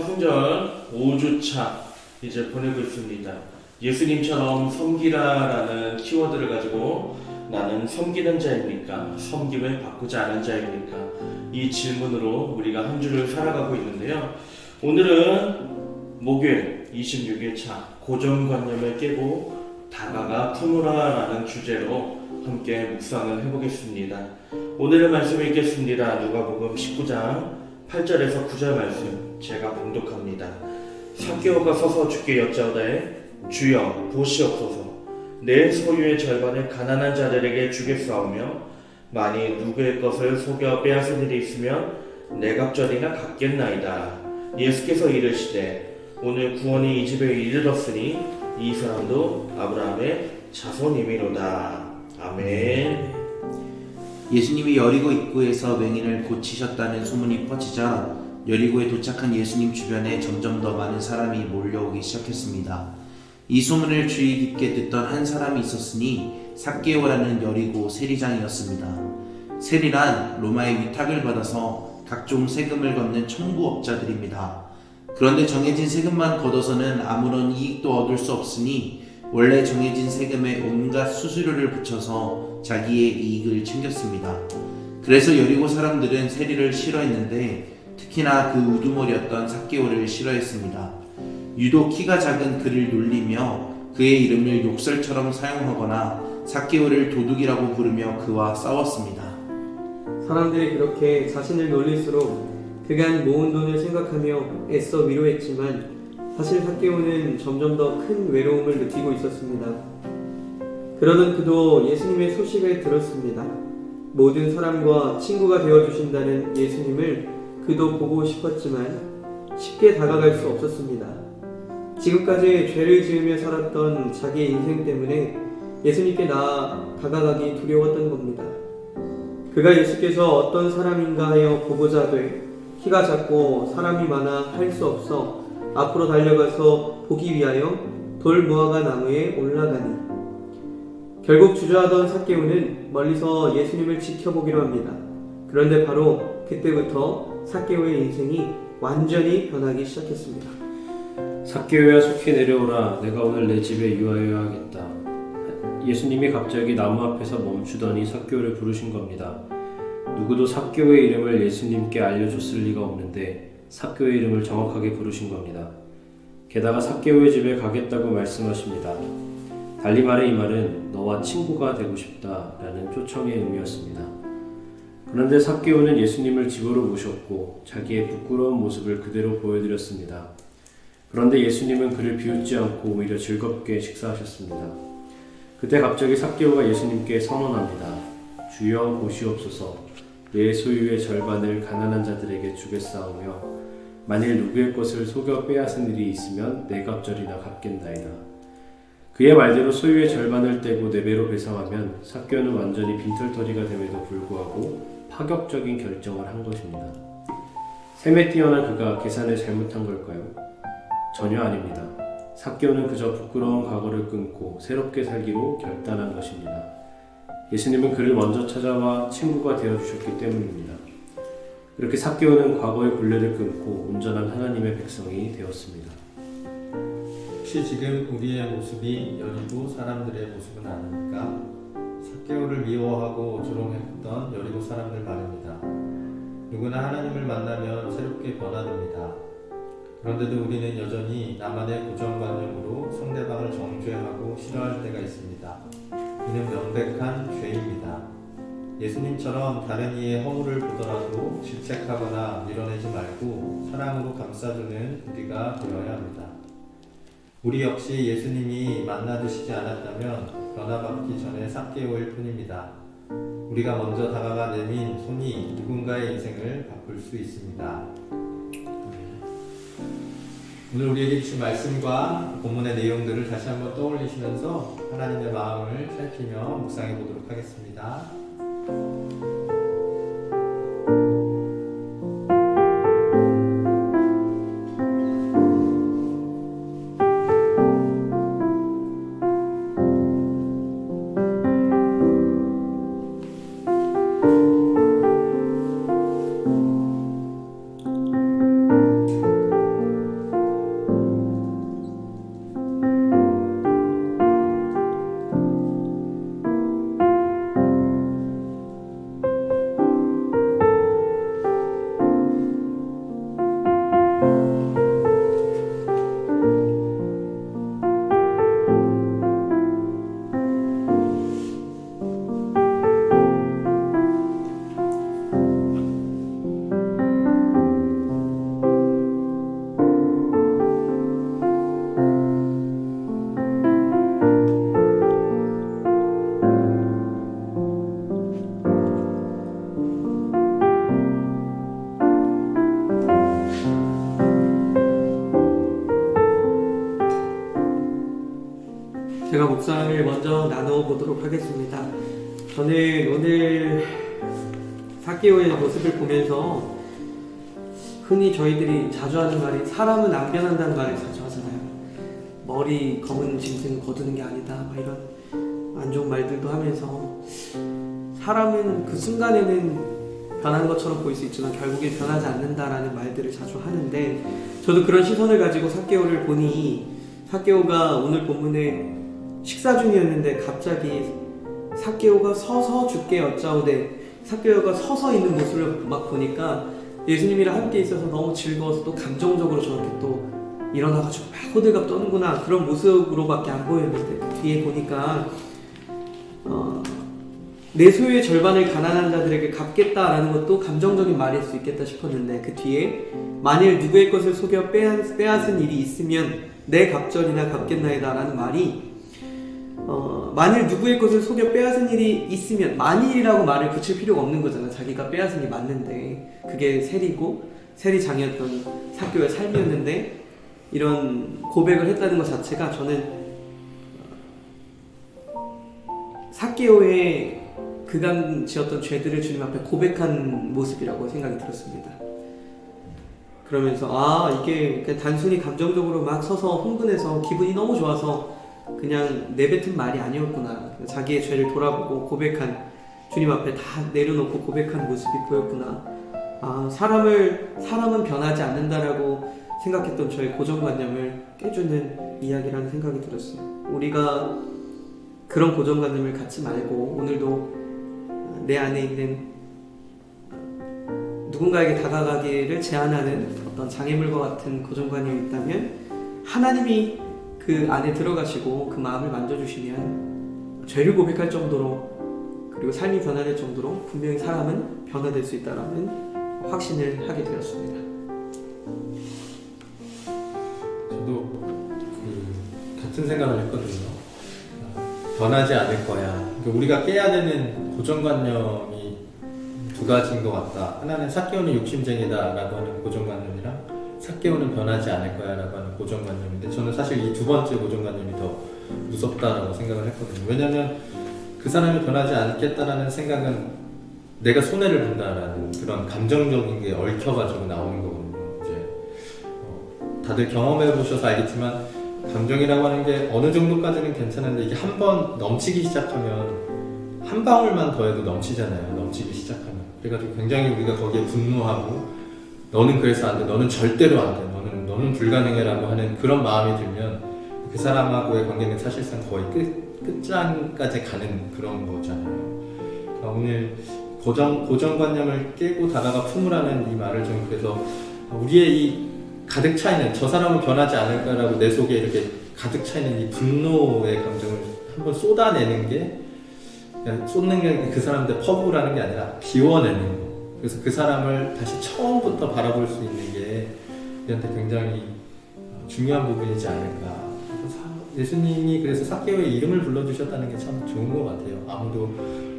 사순절 5주차 이제 보내고 있습니다. 예수님처럼 섬기라라는 키워드를 가지고 나는 섬기는 자입니까? 섬김을 바꾸지 않은 자입니까? 이 질문으로 우리가 한 주를 살아가고 있는데요. 오늘은 목요일 26일차 고정관념을 깨고 다가가 품으라라는 주제로 함께 묵상을 해보겠습니다. 오늘의 말씀 읽겠습니다. 누가복음 19장 8절에서 9절 말씀 제가 봉독합니다. 삭개오가 서서 주께 여짜오되 주여 보시옵소서. 내 소유의 절반을 가난한 자들에게 주겠사오며 만일 누구의 것을 속여 빼앗은 일이 있으면 내갑절이나 갚겠나이다. 예수께서 이르시되 오늘 구원이 이 집에 이르렀으니 이 사람도 아브라함의 자손이미로다. 아멘. 예수님이 여리고 입구에서 맹인을 고치셨다는 소문이 퍼지자 여리고에 도착한 예수님 주변에 점점 더 많은 사람이 몰려오기 시작했습니다. 이 소문을 주의 깊게 듣던 한 사람이 있었으니 삭개오라는 여리고 세리장이었습니다. 세리란 로마의 위탁을 받아서 각종 세금을 걷는 청부업자들입니다. 그런데 정해진 세금만 걷어서는 아무런 이익도 얻을 수 없으니 원래 정해진 세금에 온갖 수수료를 붙여서 자기의 이익을 챙겼습니다. 그래서 여리고 사람들은 세리를 싫어했는데 특히나 그 우두머리였던 삭개오를 싫어했습니다. 유독 키가 작은 그를 놀리며 그의 이름을 욕설처럼 사용하거나 삭개오를 도둑이라고 부르며 그와 싸웠습니다. 사람들이 그렇게 자신을 놀릴수록 그간 모은 돈을 생각하며 애써 위로했지만 사실 삭개오는 점점 더 큰 외로움을 느끼고 있었습니다. 그러던 그도 예수님의 소식을 들었습니다. 모든 사람과 친구가 되어주신다는 예수님을 그도 보고 싶었지만 쉽게 다가갈 수 없었습니다. 지금까지 죄를 지으며 살았던 자기의 인생 때문에 예수님께 다가가기 두려웠던 겁니다. 그가 예수께서 어떤 사람인가 하여 보고자 하되 키가 작고 사람이 많아 할 수 없어 앞으로 달려가서 보기 위하여 돌 무화과 나무에 올라가니 결국 주저하던 삭개오는 멀리서 예수님을 지켜보기로 합니다. 그런데 바로 그때부터 삭개오의 인생이 완전히 변하기 시작했습니다. 삭개오야 속히 내려오라. 내가 오늘 내 집에 유하여야겠다. 예수님이 갑자기 나무 앞에서 멈추더니 삭개오를 부르신 겁니다. 누구도 삭개오의 이름을 예수님께 알려줬을 리가 없는데 삭개오의 이름을 정확하게 부르신 겁니다. 게다가 삭개오의 집에 가겠다고 말씀하십니다. 달리 말해 이 말은 너와 친구가 되고 싶다라는 초청의 의미였습니다. 그런데 삭개오는 예수님을 집으로 모셨고 자기의 부끄러운 모습을 그대로 보여드렸습니다. 그런데 예수님은 그를 비웃지 않고 오히려 즐겁게 식사하셨습니다. 그때 갑자기 삭개오가 예수님께 선언합니다. 주여 보시옵소서. 내 소유의 절반을 가난한 자들에게 주겠사오며 만일 누구의 것을 속여 빼앗은 일이 있으면 내갑절이나 갚겠나이다. 그의 말대로 소유의 절반을 떼고 네 배로 배상하면 삭개오는 완전히 빈털터리가 됨에도 불구하고 파격적인 결정을 한 것입니다. 셈에 뛰어난 그가 계산을 잘못한 걸까요? 전혀 아닙니다. 삭개오는 그저 부끄러운 과거를 끊고 새롭게 살기로 결단한 것입니다. 예수님은 그를 먼저 찾아와 친구가 되어주셨기 때문입니다. 그렇게 삭개오는 과거의 굴레를 끊고 온전한 하나님의 백성이 되었습니다. 혹시 지금 우리의 모습이 여리고 사람들의 모습은 아닙니까? 삭개오를 미워하고 조롱했던 여리고 사람들 말입니다. 누구나 하나님을 만나면 새롭게 변화됩니다. 그런데도 우리는 여전히 나만의 고정관념으로 상대방을 정죄하고 싫어할 때가 있습니다. 이는 명백한 죄입니다. 예수님처럼 다른 이의 허물을 보더라도 질책하거나 밀어내지 말고 사랑으로 감싸주는 우리가 되어야 합니다. 우리 역시 예수님이 만나주시지 않았다면 변화받기 전에 삭개오일 뿐입니다. 우리가 먼저 다가가 내민 손이 누군가의 인생을 바꿀 수 있습니다. 오늘 우리에게 주신 말씀과 본문의 내용들을 다시 한번 떠올리시면서 하나님의 마음을 살피며 묵상해 보도록 하겠습니다. 제가 묵상을 먼저 나누어 보도록 하겠습니다. 저는 오늘 삭개오의 모습을 보면서 흔히 저희들이 자주 하는 말이 사람은 안 변한다는 말을 자주 하잖아요. 머리 검은 짐승 거두는 게 아니다, 막 이런 안 좋은 말들도 하면서 사람은 그 순간에는 변한 것처럼 보일 수 있지만 결국에 변하지 않는다라는 말들을 자주 하는데, 저도 그런 시선을 가지고 삭개오를 보니 삭개오가 오늘 본문에 식사 중이었는데 갑자기 삭개오가 서서 주께 여짜오되, 삭개오가 서서 있는 모습을 막 보니까 예수님이랑 함께 있어서 너무 즐거워서 또 감정적으로 저렇게 또 일어나가지고 막 호들갑 떠는구나, 그런 모습으로밖에 안 보였는데 그 뒤에 보니까 내 소유의 절반을 가난한 자들에게 갚겠다라는 것도 감정적인 말일 수 있겠다 싶었는데, 그 뒤에 만일 누구의 것을 속여 빼앗은 일이 있으면 내 갑절이나 갚겠나이다 라는 말이 만일 누구의 것을 속여 빼앗은 일이 있으면, 만일이라고 말을 붙일 필요가 없는 거잖아. 자기가 빼앗은 게 맞는데 그게 세리장이었던 삭개오의 삶이었는데 이런 고백을 했다는 것 자체가 저는 삭개오의 그간 지었던 죄들을 주님 앞에 고백한 모습이라고 생각이 들었습니다. 그러면서 이게 그냥 단순히 감정적으로 막 서서 흥분해서 기분이 너무 좋아서 그냥 내뱉은 말이 아니었구나, 자기의 죄를 돌아보고 고백한, 주님 앞에 다 내려놓고 고백한 모습이 보였구나. 사람은 변하지 않는다라고 생각했던 저의 고정관념을 깨주는 이야기라는 생각이 들었어요. 우리가 그런 고정관념을 갖지 말고 오늘도 내 안에 있는 누군가에게 다가가기를 제한하는 어떤 장애물과 같은 고정관념이 있다면 하나님이 그 안에 들어가시고 그 마음을 만져주시면 죄를 고백할 정도로, 그리고 삶이 변화될 정도로 분명히 사람은 변화될 수 있다라는 확신을 하게 되었습니다. 저도 같은 생각을 했거든요. 변하지 않을 거야. 그러니까 우리가 깨야 되는 고정관념이 두 가지인 것 같다. 하나는 삭개오는 욕심쟁이다라고 하는 고정관념이랑 삭개오는 변하지 않을 거야라고 하는 고정관념인데, 저는 사실 이 두 번째 고정관념이 더 무섭다라고 생각을 했거든요. 왜냐하면 그 사람이 변하지 않겠다라는 생각은 내가 손해를 본다라는 그런 감정적인 게 얽혀가지고 나오는 거거든요. 이제 다들 경험해 보셔서 알겠지만 감정이라고 하는 게 어느 정도까지는 괜찮은데 이게 한 번 넘치기 시작하면 한 방울만 더해도 넘치잖아요. 넘치기 시작하면. 그래가지고 굉장히 우리가 거기에 분노하고 너는 그래서 안 돼, 너는 절대로 안 돼, 너는 불가능해라고 하는 그런 마음이 들면 그 사람하고의 관계는 사실상 거의 끝장까지 가는 그런 거잖아요. 그러니까 오늘 고정관념을 깨고 다가가 품으라는 이 말을 좀, 그래서 우리의 이 가득 차있는, 저 사람은 변하지 않을까라고 내 속에 이렇게 가득 차있는 이 분노의 감정을 한번 쏟아내는 게, 그냥 쏟는 게 그 사람한테 퍼부으라는 게 아니라 비워내는 거. 그래서 그 사람을 다시 처음부터 바라볼 수 있는 게 우리한테 굉장히 중요한 부분이지 않을까. 예수님이 그래서 삭개오의 이름을 불러주셨다는 게 참 좋은 것 같아요. 아무도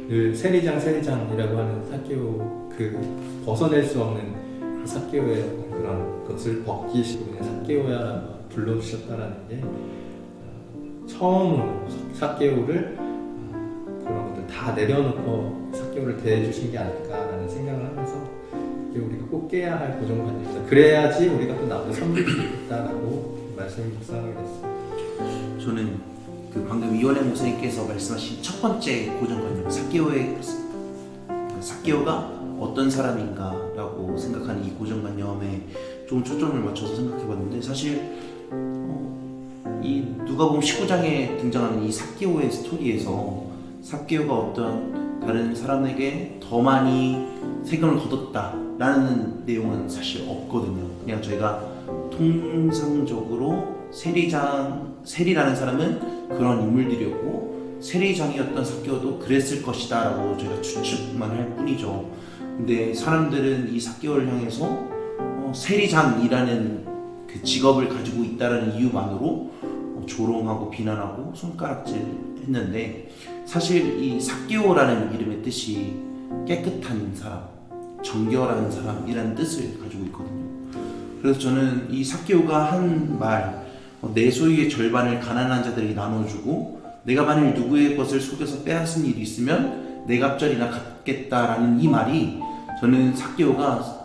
늘 세리장이라고 하는 삭개오, 그 벗어낼 수 없는 그 삭개오의 그런 것을 벗기시고 그냥 삭개오야라고 불러주셨다는 게 처음으로 삭개오를 그런 것들 다 내려놓고 삭개오를 대해주신 게 아닐까라는 생각을 하면서 이게 우리가 꼭 깨야 할 고정관념이다. 그래야지 우리가 또 남을 섬길 수 있다라고 말씀을 묵상하게 됐습니다. 저는 그 방금 이원혜 목사님께서 말씀하신 첫 번째 고정관념, 삭개오가 어떤 사람인가라고 생각하는 이 고정관념에 좀 초점을 맞춰서 생각해봤는데, 사실 이 누가복음 19장에 등장하는 이 삭개오의 스토리에서 삭개오가 어떤 다른 사람에게 더 많이 세금을 거뒀다라는 내용은 사실 없거든요. 그냥 저희가 통상적으로 세리라는 사람은 그런 인물들이었고 세리장이었던 삭개오도 그랬을 것이다 라고 저희가 추측만 할 뿐이죠. 근데 사람들은 이 삭개오를 향해서 세리장이라는 그 직업을 가지고 있다는 이유만으로 조롱하고 비난하고 손가락질 했는데, 사실 이 삭개오라는 이름의 뜻이 깨끗한 사람, 정결한 사람이라는 뜻을 가지고 있거든요. 그래서 저는 이 삭개오가 한 말, 내 소유의 절반을 가난한 자들에게 나눠주고 내가 만일 누구의 것을 속여서 빼앗은 일이 있으면 내 갑절이나 갚겠다라는 이 말이 저는 삭개오가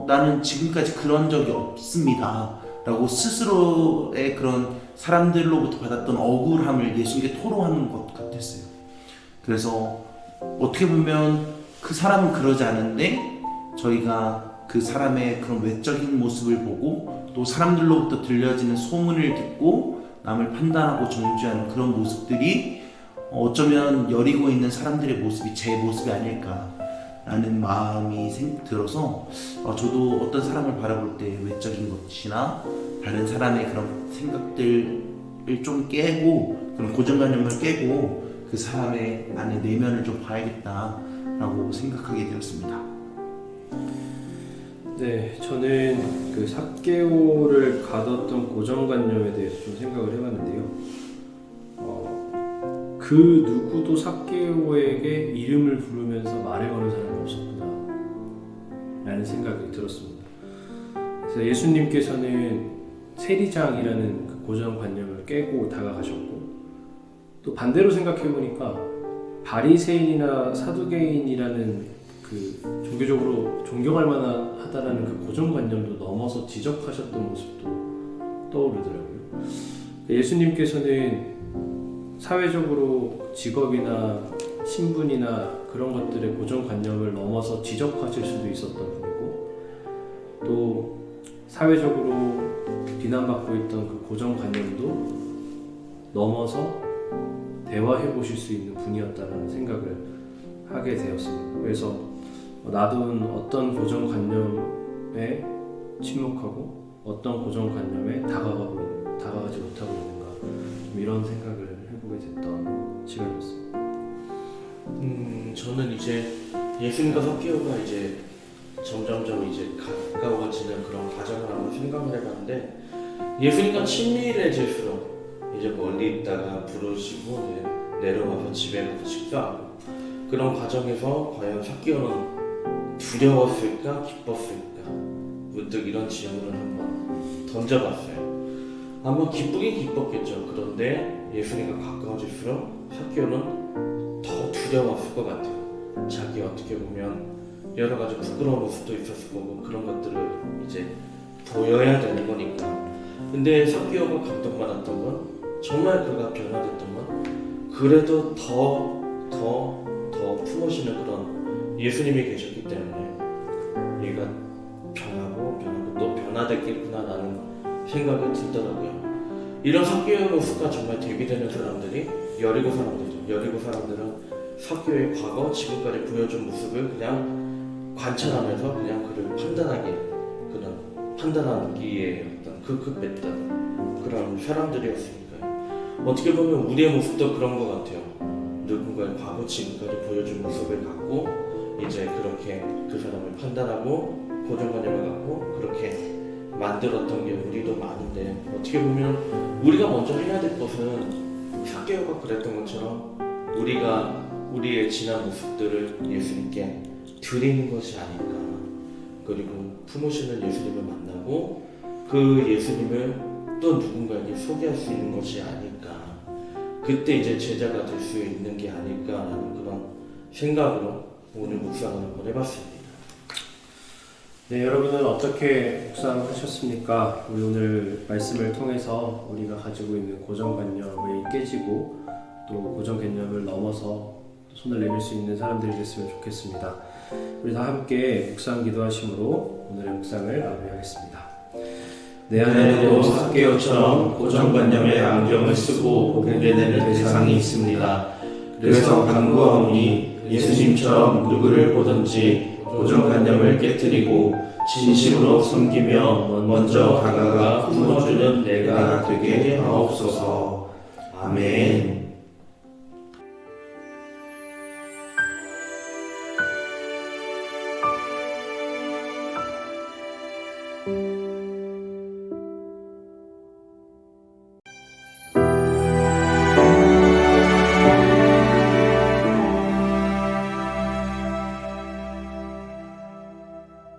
나는 지금까지 그런 적이 없습니다 라고 스스로의 그런 사람들로부터 받았던 억울함을 예수님께 토로하는 것 같았어요. 그래서 어떻게 보면 그 사람은 그러지 않은데 저희가 그 사람의 그런 외적인 모습을 보고 또 사람들로부터 들려지는 소문을 듣고 남을 판단하고 정죄하는 그런 모습들이 어쩌면 여리고에 있는 사람들의 모습이 제 모습이 아닐까라는 마음이 들어서 저도 어떤 사람을 바라볼 때 외적인 것이나 다른 사람의 그런 생각들을 좀 깨고 그런 고정관념을 깨고 그 사람의 안에 내면을 좀 봐야겠다라고 생각하게 되었습니다. 네, 저는 그 삭개오를 가뒀던 고정관념에 대해서 좀 생각을 해봤는데요. 그 누구도 삭개오에게 이름을 부르면서 말을 거는 사람이 없었구나 라는 생각이 들었습니다. 그래서 예수님께서는 세리장이라는 그 고정관념을 깨고 다가가셨고, 또 반대로 생각해보니까 바리새인이나 사두개인이라는 그 종교적으로 존경할 만하다라는 그 고정관념도 넘어서 지적하셨던 모습도 떠오르더라고요. 예수님께서는 사회적으로 직업이나 신분이나 그런 것들의 고정관념을 넘어서 지적하실 수도 있었던 분이고, 또 사회적으로 비난받고 있던 그 고정관념도 넘어서 대화해 보실 수 있는 분이었다는 생각을 하게 되었습니다. 그래서 나도 어떤 고정관념에 침묵하고 어떤 고정관념에 다가가지 못하고 있는가, 좀 이런 생각을 해보게 됐던 시간이었습니다. 저는 이제 예수님과 삭개오가 이제 점점점 이제 가까워지는 그런 과정을 한번 생각을 해봤는데, 예수님과 친밀해질수록 이제 멀리 있다가 부르시고 이제 내려가서 집에 가서 식사하고, 그런 과정에서 과연 삭개오는 두려웠을까 기뻤을까, 문득 이런 질문을 한번 던져봤어요. 아마 기쁘긴 기뻤겠죠. 그런데 예수님과 가까워질수록 삭개오는 더 두려웠을 것 같아요. 자기 어떻게 보면 여러 가지 부끄러운 모습도 있었을 거고, 그런 것들을 이제 보여야 되는 거니까. 근데 삭개오가 감동받았던 건, 정말 그가 변화됐던 건, 그래도 더 품으시는 그런 예수님이 계셨기 때문에 얘가 변하고 또 변화됐겠구나라는 생각이 들더라고요. 이런 삭개오의 모습과 정말 대비되는 사람들이 여리고 사람들이죠. 여리고 사람들은 삭개오의 과거, 지금까지 보여준 모습을 그냥 관찰하면서 그냥 그를 판단하기에 어떤 급급했던 그런 사람들이었으니까요. 어떻게 보면 우리의 모습도 그런 것 같아요. 누군가의 과거, 지금까지 보여준 모습을 갖고 이제 그렇게 그 사람을 판단하고 고정관념을 갖고 그렇게 만들었던 게 우리도 많은데, 어떻게 보면 우리가 먼저 해야 될 것은 삭개오가 그랬던 것처럼 우리가 우리의 지난 모습들을 예수님께 드리는 것이 아닐까. 그리고 품으시는 예수님을 만나고 그 예수님을 또 누군가에게 소개할 수 있는 것이 아닐까. 그때 이제 제자가 될 수 있는 게 아닐까라는 그런 생각으로 오늘 묵상을 한번 해봤습니다. 네, 여러분은 어떻게 묵상하셨습니까? 우리 오늘 말씀을 통해서 우리가 가지고 있는 고정관념을 깨지고 또 고정관념을 넘어서 손을 내밀 수 있는 사람들이 됐으면 좋겠습니다. 우리 다 함께 묵상 기도하심으로 오늘의 묵상을 마무리하겠습니다. 내 안에도 삭개오처럼 고정관념의 안경을 쓰고 보게 되는 대상이 있습니다. 그래서 간구하오니 예수님처럼 누구를 보든지 고정관념을 깨뜨리고 진심으로 섬기며 먼저 다가가 품어주는 내가 되게 하옵소서. 아멘.